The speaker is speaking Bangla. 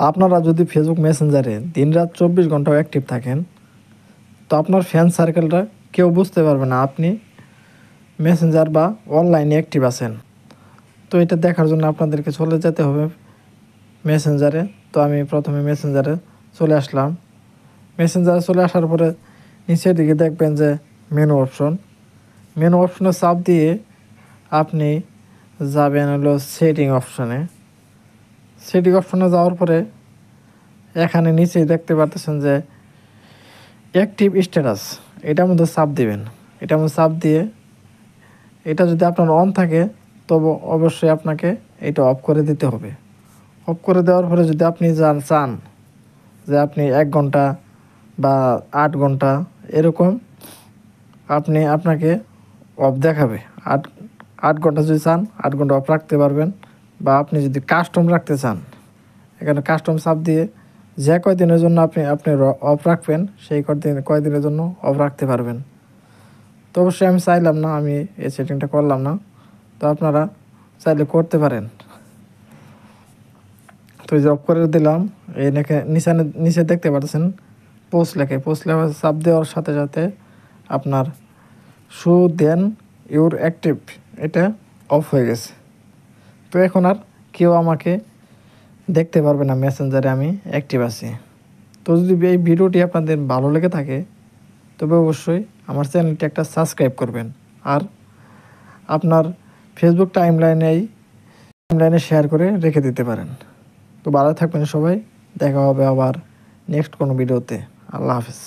আপনারা যদি ফেসবুক মেসেঞ্জারে দিনরাত 24 ঘন্টাও অ্যাক্টিভ থাকেন, তো আপনার ফ্যান সার্কেলটা কেউ বুঝতে পারবে না আপনি মেসেঞ্জার বা অনলাইনে অ্যাক্টিভ আছেন। তো এটা দেখার জন্য আপনাদেরকে চলে যেতে হবে মেসেঞ্জারে। তো আমি প্রথমে মেসেঞ্জারে চলে আসলাম। মেসেঞ্জারে চলে আসার পরে নিচের দিকে দেখবেন যে মেনু অপশনে চাপ দিয়ে আপনি যাবেন হলো সেটিং অপশনে। সেটিং অপশনে যাওয়ার পরে এখানে নিচেই দেখতে পারতেছেন যে অ্যাক্টিভ স্ট্যাটাস, এটার মধ্যে চাপ দিবেন। এটার মধ্যে চাপ দিয়ে এটা যদি আপনার অন থাকে তবে অবশ্যই আপনাকে এটা অফ করে দিতে হবে। অফ করে দেওয়ার পরে যদি আপনি চান যে আপনি 1 ঘন্টা বা 8 ঘন্টা এরকম আপনাকে অফ দেখাবে। আট 8 ঘন্টা যদি চান 8 ঘন্টা অফ রাখতে পারবেন, বা আপনি যদি কাস্টম রাখতে চান এখানে কাস্টম চাপ দিয়ে যে কয়দিনের জন্য আপনি অফ রাখবেন সেই কয়দিনের জন্য অফ রাখতে পারবেন। তো অবশ্যই আমি চাইলাম না, আমি এই সেটিংটা করলাম না। তো আপনারা চাইলে করতে পারেন। তো এই যে অফ করে দিলাম। এই নিচে দেখতে পাচ্ছেন পোস্ট লেখা চাপ দেওয়ার সাথে সাথে আপনার শো দেন ইউর অ্যাক্টিভ এটা অফ হয়ে গেছে। তো এখন আর কেউ আমাকে দেখতে পারবে না মেসেঞ্জারে আমি অ্যাক্টিভ আছি। তো যদি এই ভিডিওটি আপনাদের ভালো লেগে থাকে তবে অবশ্যই আমার চ্যানেলটি একটা সাবস্ক্রাইব করবেন, আর আপনার ফেসবুক টাইমলাইনে শেয়ার করে রেখে দিতে পারেন। তো ভালো থাকবেন সবাই, দেখা হবে আবার নেক্সট কোনো ভিডিওতে। আল্লাহ হাফেজ।